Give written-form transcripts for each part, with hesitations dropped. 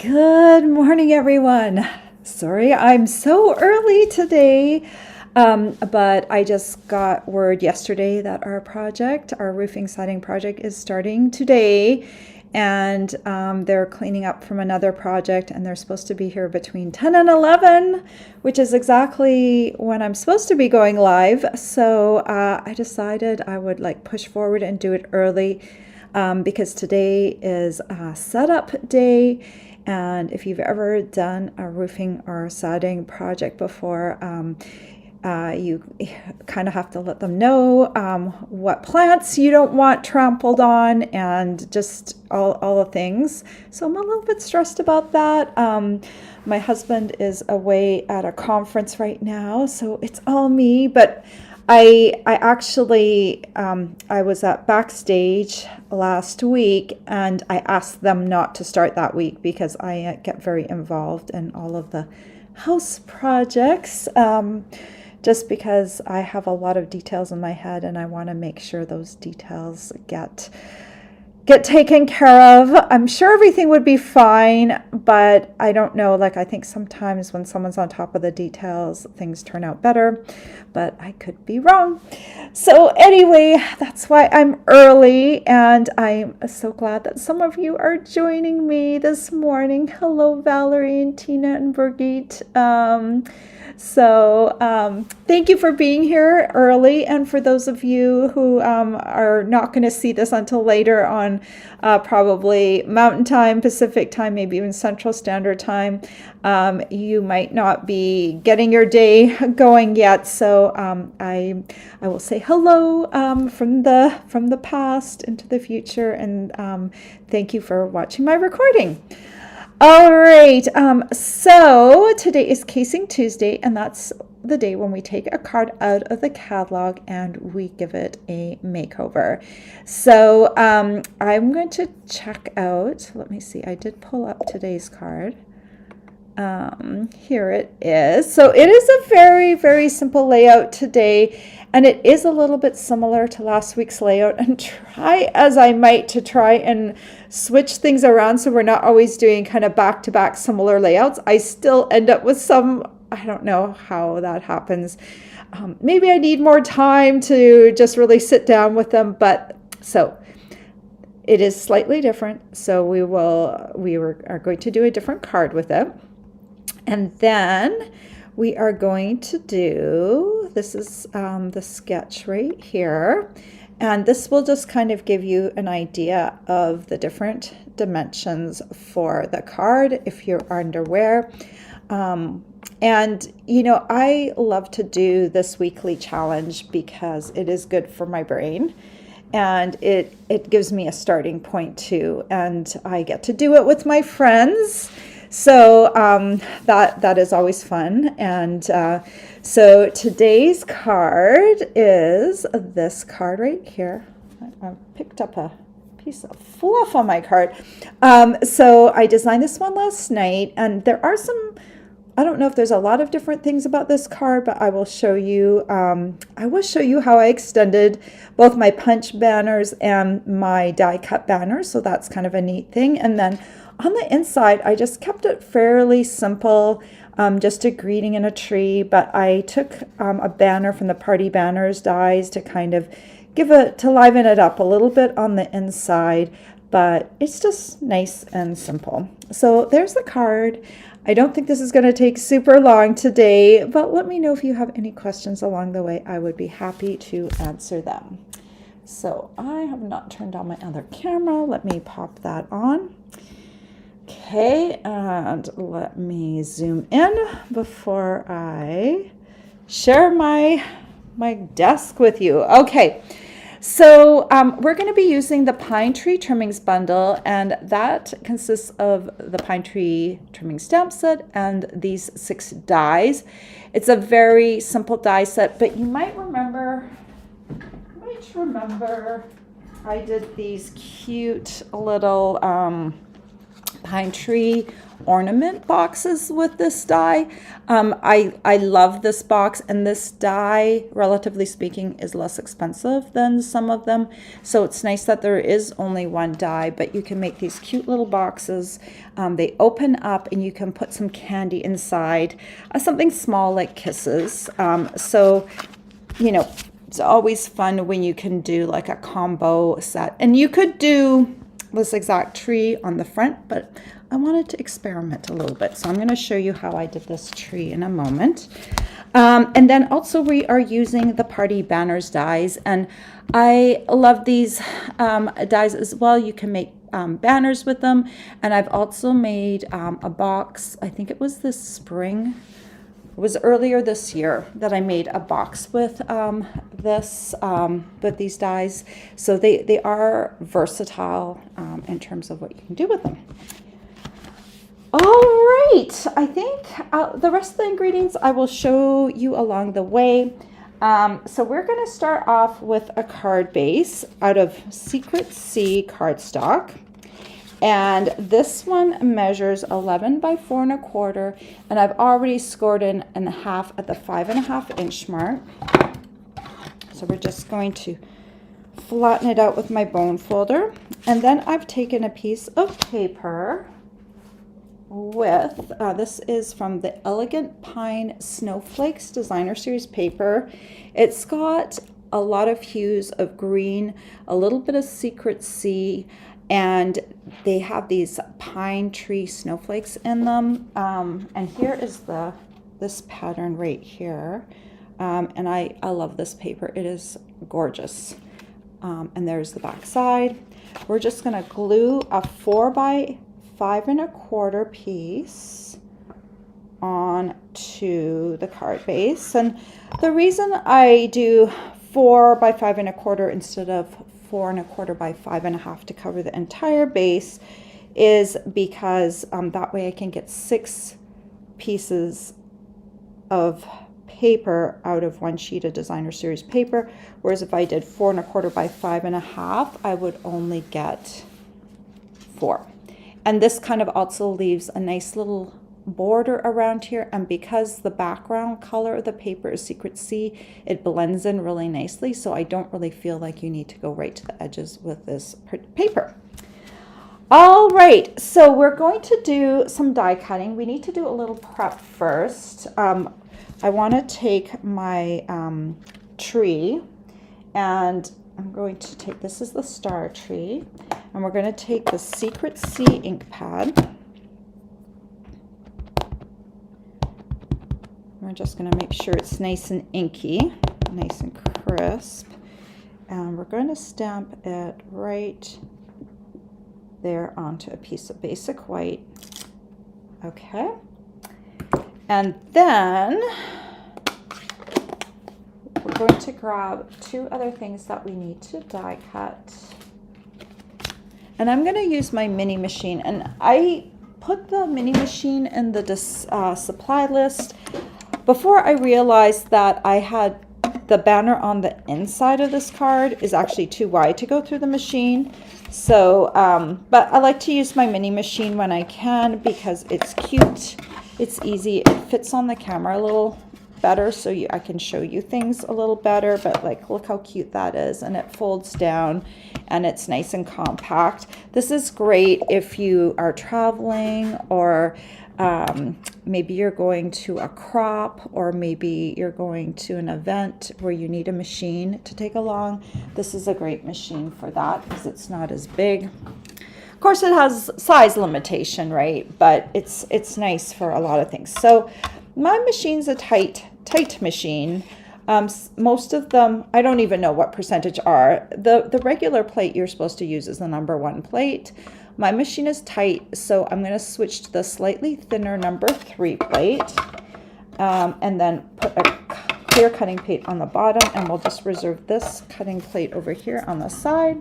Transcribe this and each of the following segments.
Good morning, everyone. Sorry I'm so early today, but I just got word yesterday that our roofing siding project, is starting today, and they're cleaning up from another project, and they're supposed to be here between 10 and 11, which is exactly when I'm supposed to be going live. So I decided I would push forward and do it early, because today is a setup day. And if you've ever done a roofing or siding project before, you kind of have to let them know what plants you don't want trampled on, and just all the things. So I'm a little bit stressed about that. My husband is away at a conference right now, so it's all me. But I actually I was at backstage last week, and I asked them not to start that week because I get very involved in all of the house projects, just because I have a lot of details in my head, and I want to make sure those details get taken care of. I'm sure everything would be fine, but I don't know. I think sometimes when someone's on top of the details, things turn out better, but I could be wrong. So anyway, that's why I'm early, and I'm so glad that some of you are joining me this morning. Hello, Valerie and Tina and Birgit. Thank you for being here early. And for those of you who are not going to see this until later on, probably Mountain Time, Pacific Time, maybe even Central Standard Time, you might not be getting your day going yet. So I will say hello from the past into the future, and thank you for watching my recording. All right, so today is Casing Tuesday, and that's the day when we take a card out of the catalog and we give it a makeover. So I'm going to check out, let me see, I did pull up today's card. Here it is. So it is a very, very simple layout today, and it is a little bit similar to last week's layout, and try as I might to try and switch things around so we're not always doing kind of back-to-back similar layouts. I still end up with some, I don't know how that happens. Maybe I need more time to just really sit down with them, but so it is slightly different. So we are going to do a different card with it. And then we are going to do, this is the sketch right here, and this will just kind of give you an idea of the different dimensions for the card if you're underwear. And I love to do this weekly challenge because it is good for my brain, and it gives me a starting point too, and I get to do it with my friends. So that is always fun. And so today's card is this card right here. I picked up a piece of fluff on my card. So I designed this one last night, and there are some, I don't know if there's a lot of different things about this card, but I will show you how I extended both my punch banners and my die cut banners. So that's kind of a neat thing. And then on the inside, I just kept it fairly simple, just a greeting and a tree, but I took a banner from the Party Banners dies to kind of to liven it up a little bit on the inside, but it's just nice and simple. So there's the card. I don't think this is going to take super long today, but let me know if you have any questions along the way. I would be happy to answer them. So I have not turned on my other camera. Let me pop that on. Okay, and let me zoom in before I share my desk with you. Okay, so we're going to be using the Pine Tree Trimmings bundle, and that consists of the Pine Tree Trimmings stamp set and these 6 dies. It's a very simple die set, but you might remember I did these cute little pine tree ornament boxes with this die. I love this box, and this die, relatively speaking, is less expensive than some of them. So it's nice that there is only one die, but you can make these cute little boxes. They open up and you can put some candy inside, something small like kisses. So, you know, it's always fun when you can do like a combo set. And you could do this exact tree on the front, but I wanted to experiment a little bit. So I'm going to show you how I did this tree in a moment. And then also we are using the Party Banners dies. And I love these dies as well. You can make banners with them. And I've also made a box, I think it was this spring. It was earlier this year that I made a box with with these dies. So they are versatile in terms of what you can do with them. All right, I think the rest of the ingredients I will show you along the way. So we're going to start off with a card base out of Secret Sea cardstock. And this one measures 11 by 4 1/4, and I've already scored in half at the 5 1/2 inch mark. So we're just going to flatten it out with my bone folder. And then I've taken a piece of paper with, this is from the Elegant Pine Snowflakes Designer Series paper. It's got a lot of hues of green, a little bit of Secret Sea, and they have these pine tree snowflakes in them. And here is this pattern right here. And I love this paper. It is gorgeous. And there's the back side. We're just gonna glue a 4 by 5 1/4 piece onto the card base. And the reason I do 4 by 5 1/4 instead of 4 1/4 by 5 1/2 to cover the entire base is because that way I can get 6 pieces of paper out of one sheet of Designer Series paper, whereas if I did 4 1/4 by 5 1/2, I would only get 4. And this kind of also leaves a nice little border around here, and because the background color of the paper is Secret Sea, it blends in really nicely, so I don't really feel like you need to go right to the edges with this paper. All right, so we're going to do some die cutting. We need to do a little prep first. I want to take my tree, and I'm going to take, this is the star tree, and we're going to take the Secret Sea ink pad. We're just going to make sure it's nice and inky, nice and crisp. And we're going to stamp it right there onto a piece of basic white. Okay. And then we're going to grab 2 other things that we need to die cut. And I'm going to use my mini machine. And I put the mini machine in the supply list before I realized that I had the banner on the inside of this card is actually too wide to go through the machine. So, but I like to use my mini machine when I can because it's cute, it's easy, it fits on the camera a little better, so I can show you things a little better. But like, look how cute that is, and it folds down and it's nice and compact. This is great if you are traveling, or maybe you're going to a crop, or maybe you're going to an event where you need a machine to take along. This is a great machine for that because it's not as big. Of course, it has size limitation, right? But it's nice for a lot of things. So my machine's a tight machine. Most of them, I don't even know what percentage are. The regular plate you're supposed to use is the number 1 plate. My machine is tight, so I'm going to switch to the slightly thinner number 3 plate, and then put a clear cutting plate on the bottom, and we'll just reserve this cutting plate over here on the side.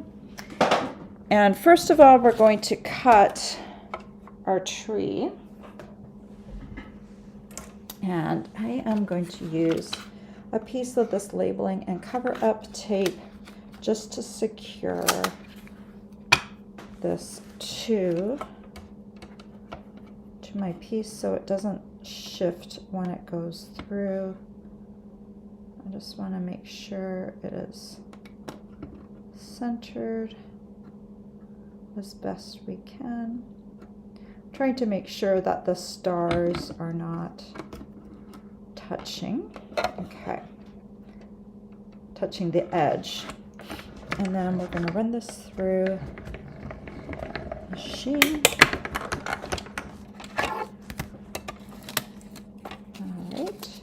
And first of all, we're going to cut our tree. And I am going to use a piece of this labeling and cover up tape just to secure this to to my piece so it doesn't shift when it goes through. I just want to make sure it is centered as best we can. Trying to make sure that the stars are not touching. Okay. Touching the edge. And then we're going to run this through the machine. All right.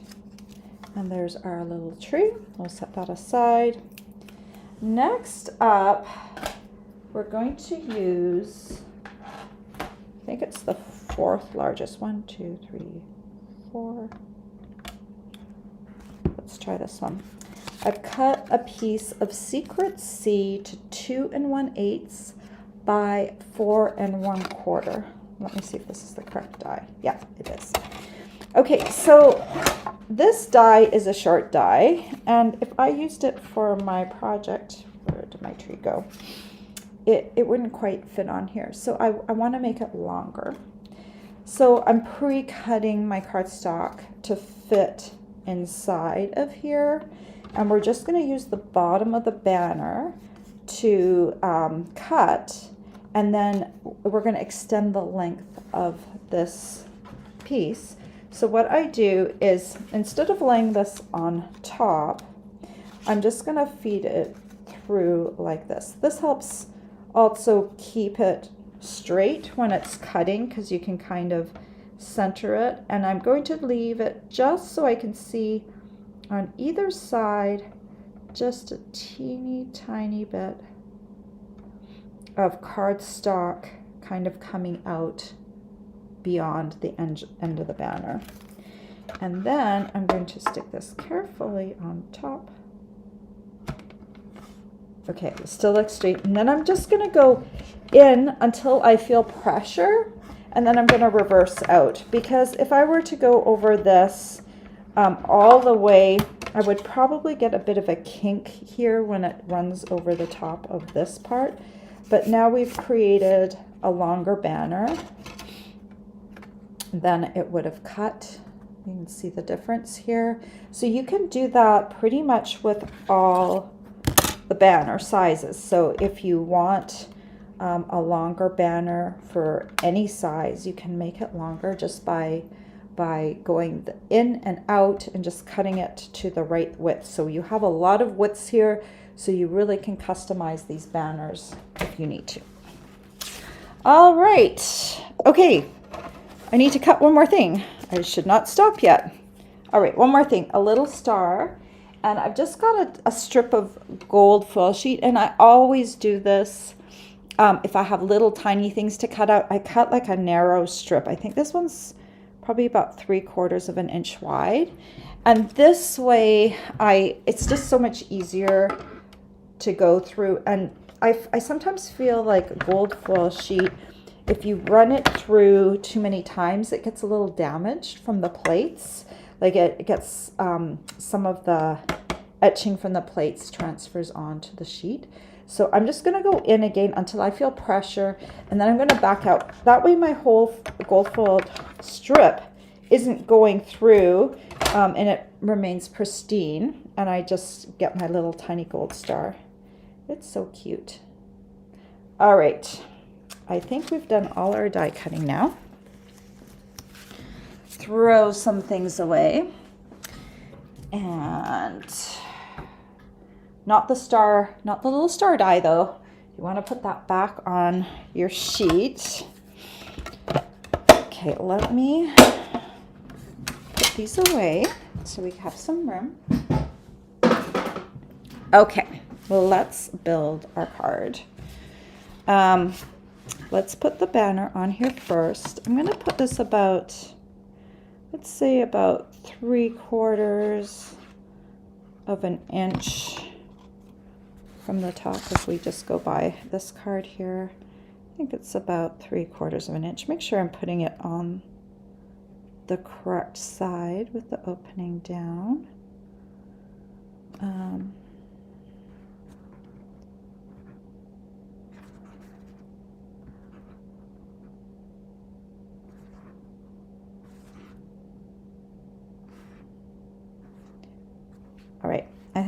And there's our little tree. We'll set that aside. Next up, we're going to use, I think it's the fourth largest. 1, 2, 3, 4. Let's try this one. I've cut a piece of Secret C to 2 1/8 by 4 1/4. Let me see if this is the correct die. Yeah, it is. Okay, so this die is a short die, and if I used it for my project, where did my tree go? It wouldn't quite fit on here. So I want to make it longer. So I'm pre-cutting my cardstock to fit inside of here. And we're just going to use the bottom of the banner to cut. And then we're going to extend the length of this piece. So what I do is, instead of laying this on top, I'm just going to feed it through like this. This helps also keep it straight when it's cutting, because you can kind of center it. And I'm going to leave it just so I can see on either side just a teeny tiny bit of cardstock kind of coming out beyond the end of the banner. And then I'm going to stick this carefully on top. Okay, it still looks straight. And then I'm just going to go in until I feel pressure, and then I'm going to reverse out, because if I were to go over this all the way, I would probably get a bit of a kink here when it runs over the top of this part. But now we've created a longer banner than it would have cut. You can see the difference here. So you can do that pretty much with all the banner sizes. So if you want a longer banner for any size, you can make it longer just by going in and out and just cutting it to the right width. So you have a lot of widths here, so you really can customize these banners if you need to. All right, okay, I need to cut one more thing. I should not stop yet. All right, one more thing, a little star. And I've just got a strip of gold foil sheet, and I always do this. If I have little tiny things to cut out, I cut like a narrow strip. I think this one's probably about 3/4 of an inch wide. And this way, it's just so much easier to go through. And I sometimes feel like gold foil sheet, if you run it through too many times, it gets a little damaged from the plates. Like it gets some of the etching from the plates transfers onto the sheet. So I'm just going to go in again until I feel pressure, and then I'm going to back out. That way my whole gold foiled strip isn't going through and it remains pristine, and I just get my little tiny gold star. It's so cute. All right, I think we've done all our die cutting now. Throw some things away, and not the star, not the little star die though. You want to put that back on your sheet. Okay, let me put these away so we have some room. Okay, well, let's build our card. Let's put the banner on here first. I'm going to put this about, let's say about 3/4 of an inch from the top. If we just go by this card here, I think it's about 3/4 of an inch. Make sure I'm putting it on the correct side with the opening down.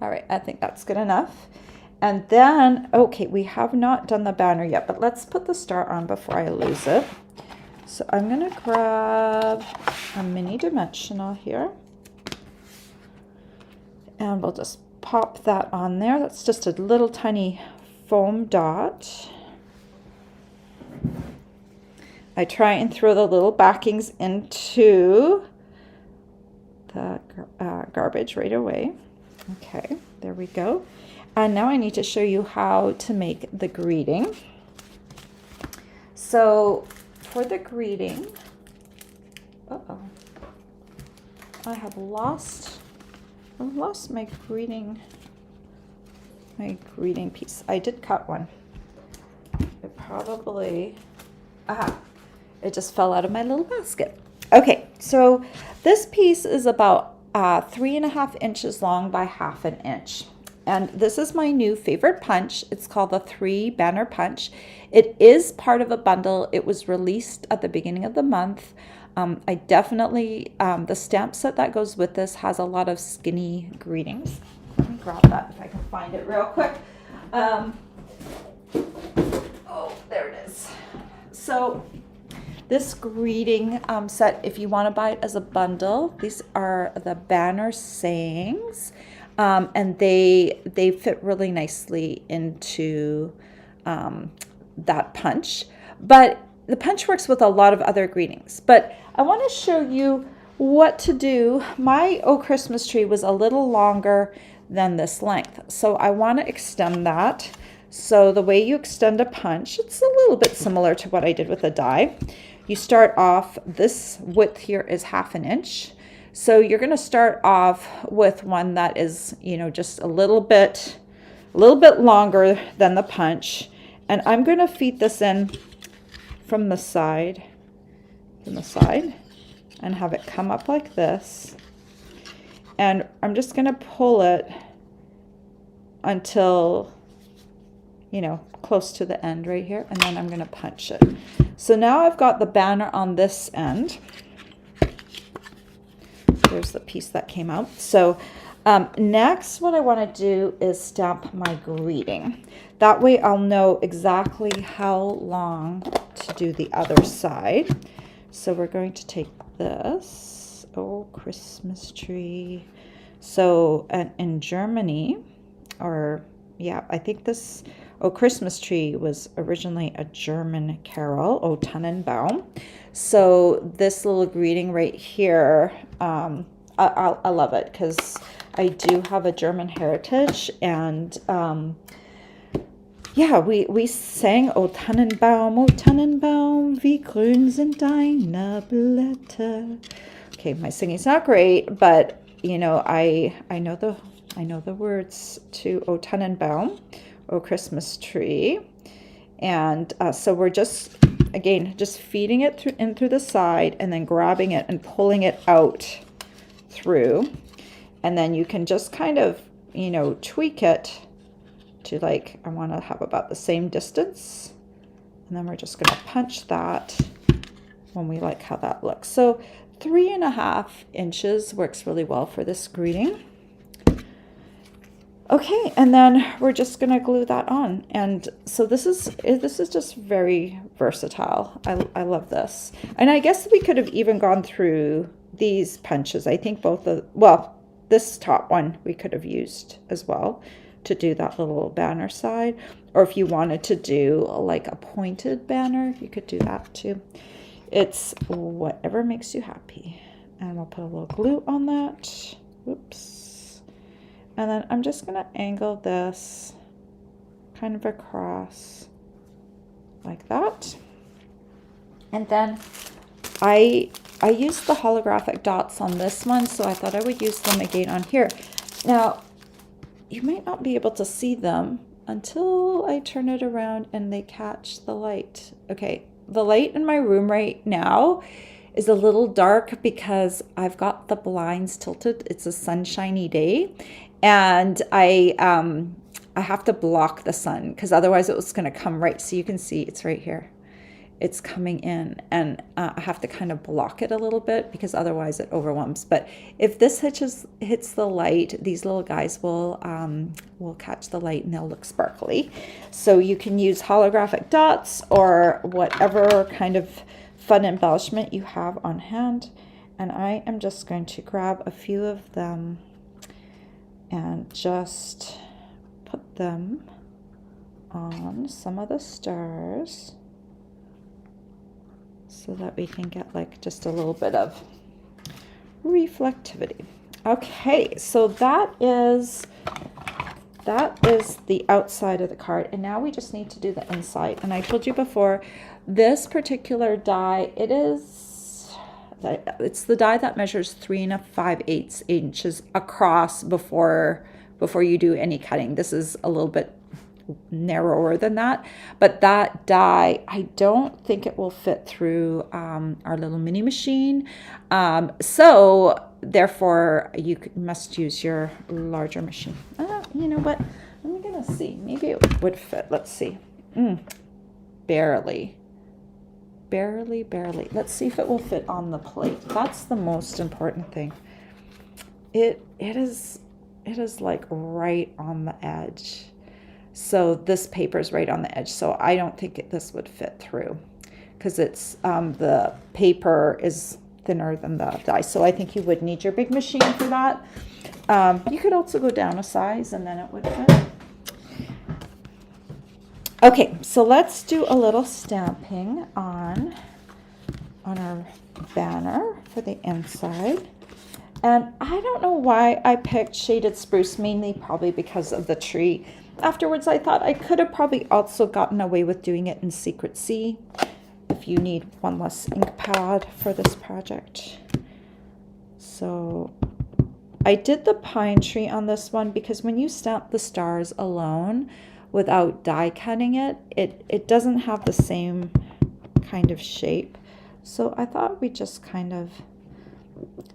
All right, I think that's good enough. And then, okay, we have not done the banner yet, but let's put the star on before I lose it. So I'm gonna grab a mini dimensional here. And we'll just pop that on there. That's just a little tiny foam dot. I try and throw the little backings into the garbage right away. Okay, there we go. And now I need to show you how to make the greeting. So for the greeting, I have lost my greeting piece. I did cut one. It probably, it just fell out of my little basket. Okay, so this piece is about 3.5 inches long by 1/2 inch. And this is my new favorite punch. It's called the 3 Banner Punch. It is part of a bundle. It was released at the beginning of the month. I definitely, the stamp set that goes with this has a lot of skinny greetings. Let me grab that if I can find it real quick. Oh, there it is. So this greeting set, if you want to buy it as a bundle, these are the banner sayings, and they fit really nicely into that punch. But the punch works with a lot of other greetings. But I want to show you what to do. My Oh Christmas Tree was a little longer than this length, so I want to extend that. So the way you extend a punch, it's a little bit similar to what I did with the die. You start off, this width here is 1/2 inch. So you're going to start off with one that is, you know, just a little bit longer than the punch. And I'm going to feed this in from the side, and have it come up like this. And I'm just going to pull it until, you know, close to the end right here, and then I'm going to punch it. So now I've got the banner on this end. There's the piece that came out. So next, what I want to do is stamp my greeting. That way I'll know exactly how long to do the other side. So we're going to take this, Oh Christmas Tree. So in Germany, or yeah, I think this Oh Christmas Tree was originally a German carol, O Tannenbaum. So this little greeting right here, I love it because I do have a German heritage, and yeah, we sang O Tannenbaum, wie grün sind deine Blätter. Okay, my singing's not great, but you know, I know the words to O Tannenbaum, O Christmas Tree. And so we're just, again, just feeding it in through the side, and then grabbing it and pulling it out through. And then you can just kind of, you know, tweak it to, like, I want to have about the same distance. And then we're just going to punch that when we like how that looks. So 3.5 inches works really well for this greeting. Okay, and then we're just gonna glue that on. And so this is just very versatile. I love this. And I guess we could have even gone through these punches. I think this top one we could have used as well to do that little banner side. Or if you wanted to do like a pointed banner, you could do that too. It's whatever makes you happy. And we'll put a little glue on that. Oops. And then I'm just going to angle this kind of across like that. And then I used the holographic dots on this one, so I thought I would use them again on here. Now, you might not be able to see them until I turn it around and they catch the light. Okay, the light in my room right now is a little dark because I've got the blinds tilted. It's a sunshiny day. And I have to block the sun because otherwise it was going to come right. So you can see it's right here. it's coming in, and I have to kind of block it a little bit because otherwise it overwhelms. But if this hits the light, these little guys will catch the light and they'll look sparkly. So you can use holographic dots or whatever kind of fun embellishment you have on hand. And I am just going to grab a few of them and just put them on some of the stars so that we can get like just a little bit of reflectivity. Okay, so that is the outside of the card, and now we just need to do the inside. And I told you before, this particular die, it's the die that measures 3 5/8 inches across before you do any cutting. This is a little bit narrower than that, but that die, I don't think it will fit through our little mini machine, so therefore you must use your larger machine. You know what, I'm gonna see, maybe it would fit. Let's see. Barely. Let's see if it will fit on the plate. That's the most important thing. It is like right on the edge. So this paper is right on the edge, so I don't think this would fit through because it's the paper is thinner than the die. So I think you would need your big machine for that. You could also go down a size and then it would fit. Okay, so let's do a little stamping on our banner for the inside. And I don't know why I picked shaded spruce, mainly probably because of the tree. Afterwards, I thought I could have probably also gotten away with doing it in Secret Sea if you need one less ink pad for this project. So I did the pine tree on this one because when you stamp the stars alone without die cutting it, it doesn't have the same kind of shape. So I thought we'd just kind of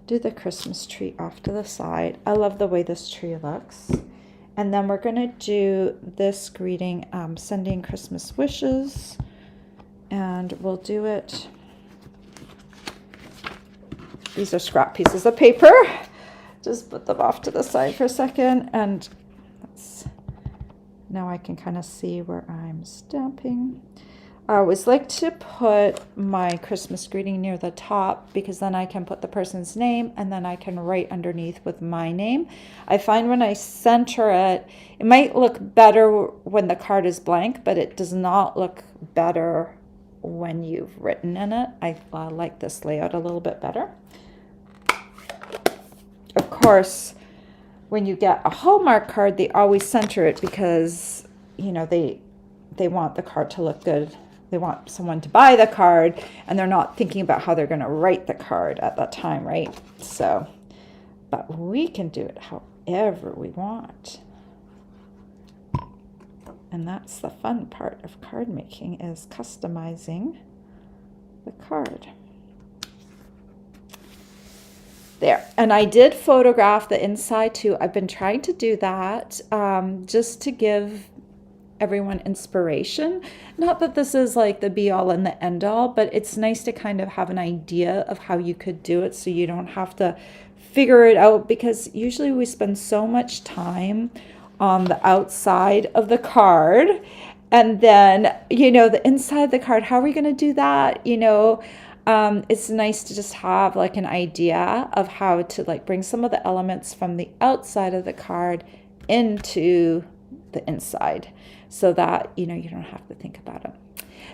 do the Christmas tree off to the side. I love the way this tree looks. And then we're going to do this greeting, sending Christmas wishes, and we'll do it. These are scrap pieces of paper. Just put them off to the side for a second, and now I can kind of see where I'm stamping. I always like to put my Christmas greeting near the top because then I can put the person's name and then I can write underneath with my name. I find when I center it, it might look better when the card is blank, but it does not look better when you've written in it. I like this layout a little bit better. Of course, when you get a Hallmark card, they always center it because, you know, they want the card to look good. They want someone to buy the card, and they're not thinking about how they're going to write the card at that time, right? So, but we can do it however we want. And that's the fun part of card making, is customizing the card. There. And I did photograph the inside too. I've been trying to do that just to give everyone inspiration. Not that this is like the be all and the end all, but it's nice to kind of have an idea of how you could do it so you don't have to figure it out, because usually we spend so much time on the outside of the card, and then, you know, the inside of the card, how are we going to do that? You know, it's nice to just have like an idea of how to like bring some of the elements from the outside of the card into the inside, so that, you know, you don't have to think about it.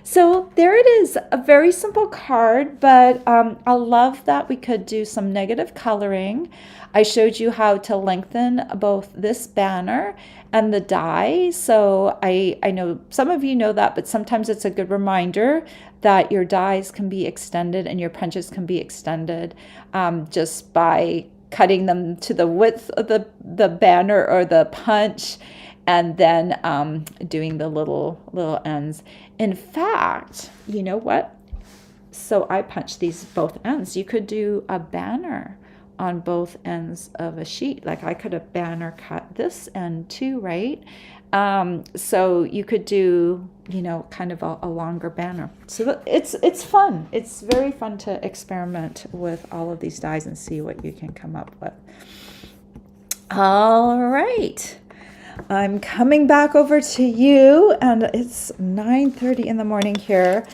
So there it is, a very simple card, but I love that we could do some negative coloring. I showed you how to lengthen both this banner and the die. So I know some of you know that, but sometimes it's a good reminder that your dies can be extended and your punches can be extended just by cutting them to the width of the banner or the punch, and then doing the little ends. In fact, you know what? So I punched these both ends. You could do a banner on both ends of a sheet. Like I could have banner cut this end too, right? So you could do kind of a longer banner. So it's fun. It's very fun to experiment with all of these dies and see what you can come up with. All right. I'm coming back over to you, and it's 9:30 in the morning here.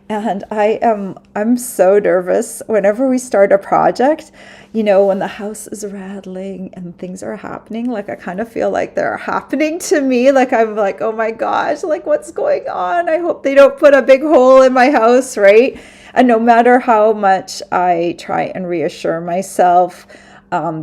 And I'm so nervous whenever we start a project, when the house is rattling and things are happening, like I kind of feel like they're happening to me. Like I'm like, oh my gosh, like what's going on? I hope they don't put a big hole in my house, right? And no matter how much I try and reassure myself,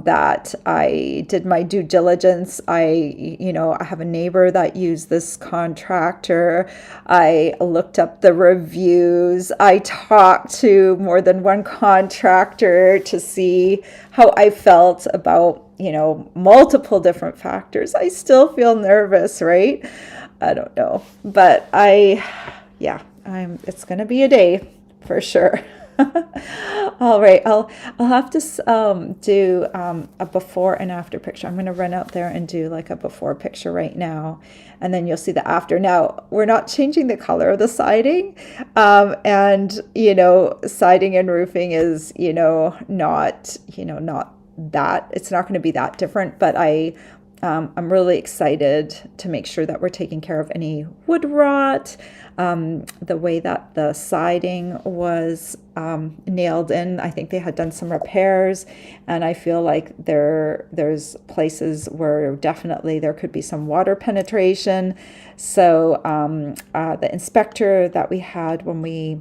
that I did my due diligence. I have a neighbor that used this contractor. I looked up the reviews. I talked to more than one contractor to see how I felt about, multiple different factors. I still feel nervous, right? I don't know, but it's going to be a day for sure. All right, I'll have to do a before and after picture. I'm going to run out there and do like a before picture right now, and then you'll see the after. Now, we're not changing the color of the siding, and siding and roofing is not that, it's not going to be that different, but I'm really excited to make sure that we're taking care of any wood rot. The way that the siding was nailed in, I think they had done some repairs, and I feel like there's places where definitely there could be some water penetration. So the inspector that we had when we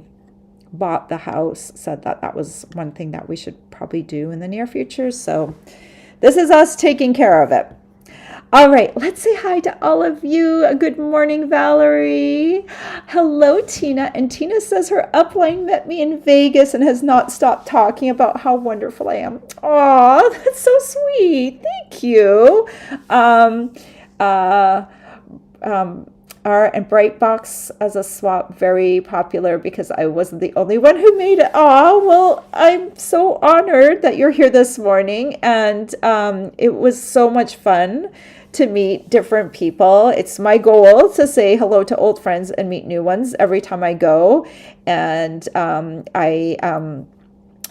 bought the house said that was one thing that we should probably do in the near future. So this is us taking care of it. All right, let's say hi to all of you. Good morning, Valerie. Hello, Tina. And Tina says her upline met me in Vegas and has not stopped talking about how wonderful I am. Aw, that's so sweet. Thank you. And Brightbox as a swap, very popular because I wasn't the only one who made it. Aw, well, I'm so honored that you're here this morning, and it was so much fun to meet different people. It's my goal to say hello to old friends and meet new ones every time I go. And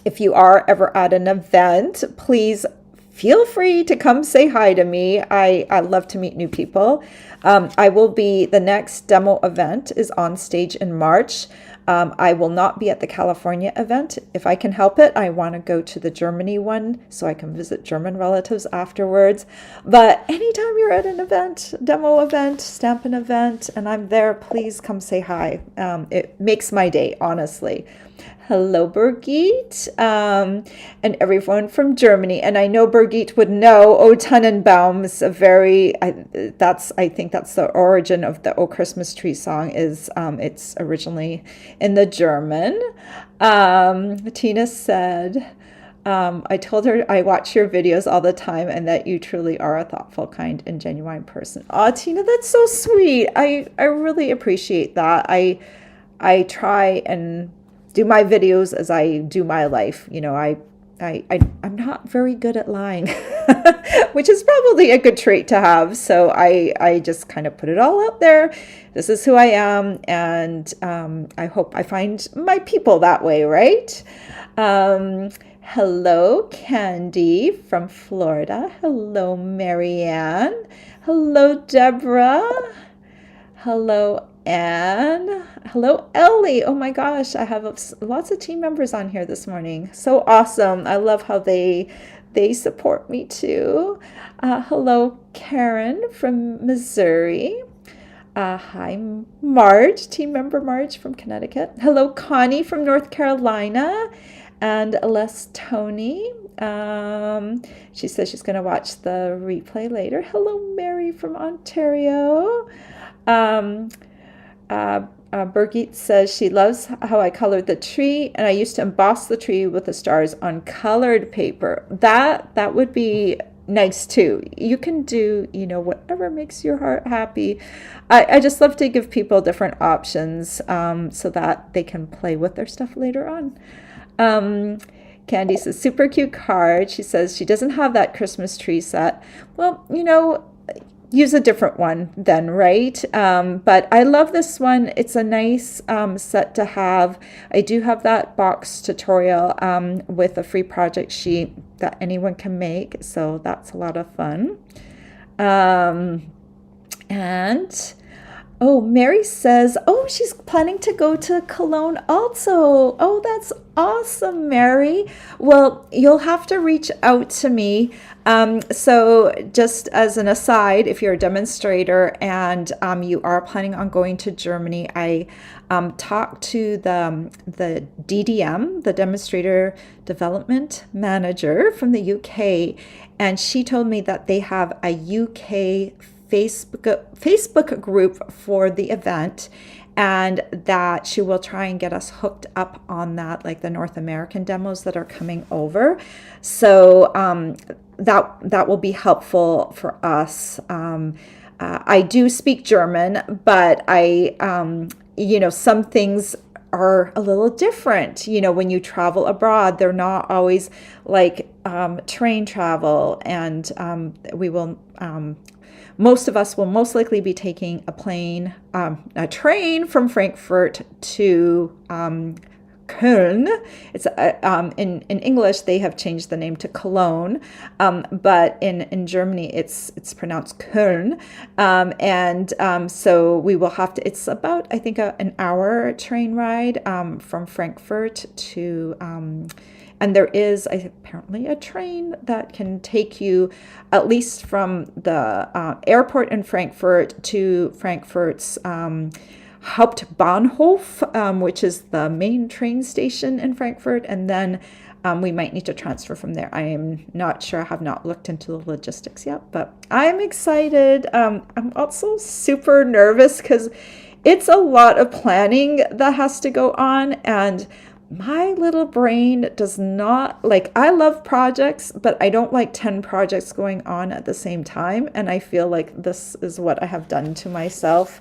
if you are ever at an event, please feel free to come say hi to me. I love to meet new people. The next demo event is on stage in March. I will not be at the California event. If I can help it, I want to go to the Germany one so I can visit German relatives afterwards. But anytime you're at an event, demo event, Stampin' event, and I'm there, please come say hi. It makes my day, honestly. Hello, Birgit, and everyone from Germany. And I know Birgit would know O Tannenbaum is I think that's the origin of the O Christmas Tree song. It's originally in the German. Tina said, I told her I watch your videos all the time and that you truly are a thoughtful, kind, and genuine person. Oh, Tina, that's so sweet. I really appreciate that. I try and do my videos as I do my life. I'm not very good at lying, which is probably a good trait to have. So I just kind of put it all out there. This is who I am, and I hope I find my people that way, right? Hello, Candy from Florida. Hello, Marianne. Hello, Deborah. Hello, Anne. Hello, Ellie. Oh my gosh, I have lots of team members on here this morning. So awesome. I love how they support me too. Hello, Karen from Missouri. Hi, Marge, team member Marge from Connecticut. Hello, Connie from North Carolina. And Les Tony. She says she's going to watch the replay later. Hello, Mary from Ontario. Birgit says she loves how I colored the tree, and I used to emboss the tree with the stars on colored paper. That would be nice too. You can do, whatever makes your heart happy. I just love to give people different options so that they can play with their stuff later on. Candy says, super cute card. She says she doesn't have that Christmas tree set. Well, use a different one then, right? But I love this one. It's a nice set to have. I do have that box tutorial with a free project sheet that anyone can make. So that's a lot of fun. And oh, Mary says, oh, she's planning to go to Cologne also. Oh, that's awesome, Mary. Well, you'll have to reach out to me. So just as an aside, if you're a demonstrator and you are planning on going to Germany, I talked to the DDM, the Demonstrator Development Manager from the UK, and she told me that they have a UK Facebook group for the event, and that she will try and get us hooked up on that, like the North American demos that are coming over. So that will be helpful for us. I do speak German, but some things are a little different. When you travel abroad, they're not always like train travel, and most of us will most likely be taking a train from Frankfurt to Köln. It's in English they have changed the name to Cologne, but in Germany it's pronounced Köln, so we will have to. It's about, I think, an hour train ride from Frankfurt to. And there is apparently a train that can take you at least from the airport in Frankfurt to Frankfurt's Hauptbahnhof, which is the main train station in Frankfurt. And then we might need to transfer from there. I am not sure. I have not looked into the logistics yet, but I'm excited. I'm also super nervous because it's a lot of planning that has to go on, and my little brain does not like. I love projects, but I don't like 10 projects going on at the same time. And I feel like this is what I have done to myself,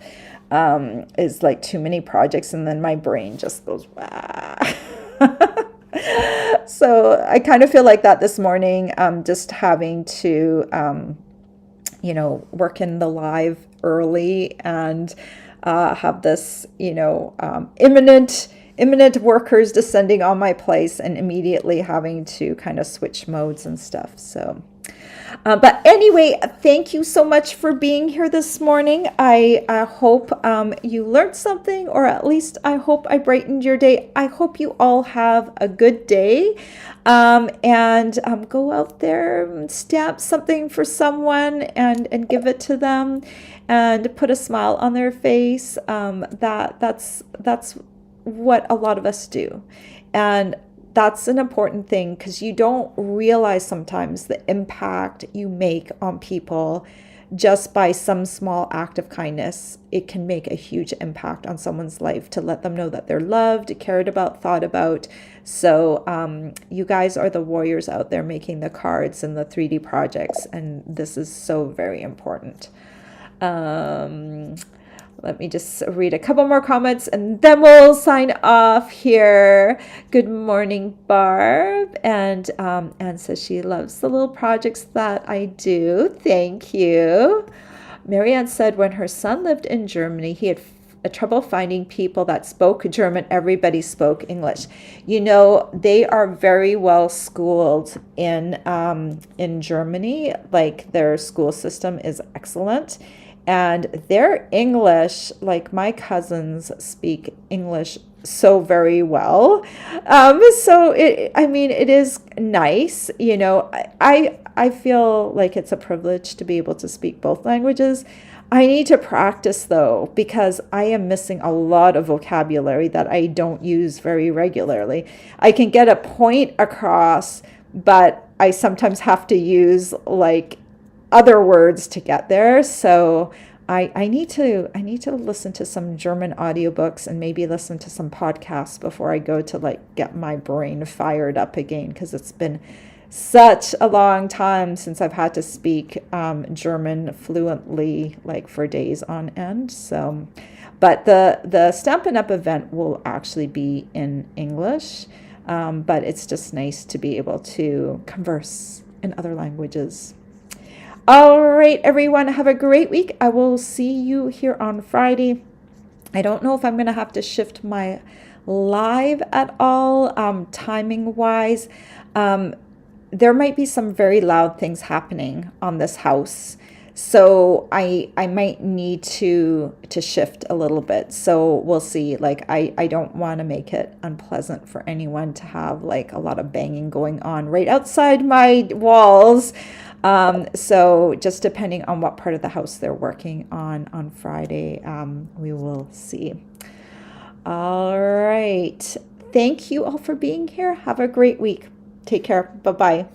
is like too many projects, and then my brain just goes, wah. So I kind of feel like that this morning, just having to, work in the live early and have this, imminent workers descending on my place, and immediately having to kind of switch modes and stuff. So, but anyway, thank you so much for being here this morning. I hope you learned something, or at least I hope I brightened your day. I hope you all have a good day, and go out there, stamp something for someone, and give it to them, and put a smile on their face. That's what a lot of us do, and that's an important thing, because you don't realize sometimes the impact you make on people just by some small act of kindness. It can make a huge impact on someone's life, to let them know that they're loved, cared about, thought about. So you guys are the warriors out there making the cards and the 3D projects, and this is so very important. Let me just read a couple more comments, and then we'll sign off here. Good morning, Barb. And Anne says she loves the little projects that I do. Thank you. Marianne said when her son lived in Germany, he had trouble finding people that spoke German. Everybody spoke English. They are very well schooled in Germany. Like, their school system is excellent. And their English, like my cousins speak English so very well. It is nice. I feel like it's a privilege to be able to speak both languages. I need to practice, though, because I am missing a lot of vocabulary that I don't use very regularly. I can get a point across, but I sometimes have to use like other words to get there. So I need to listen to some German audiobooks, and maybe listen to some podcasts before I go to like get my brain fired up again, because it's been such a long time since I've had to speak German fluently, like for days on end. So, but the Stampin' Up! Event will actually be in English, but it's just nice to be able to converse in other languages. All right, everyone, have a great week. I will see you here on Friday. I don't know if I'm going to have to shift my live at all, timing wise. There might be some very loud things happening on this house. So I might need to shift a little bit. So we'll see. Like I don't want to make it unpleasant for anyone to have like a lot of banging going on right outside my walls. So just depending on what part of the house they're working on Friday, we will see. All right. Thank you all for being here. Have a great week. Take care. Bye-bye.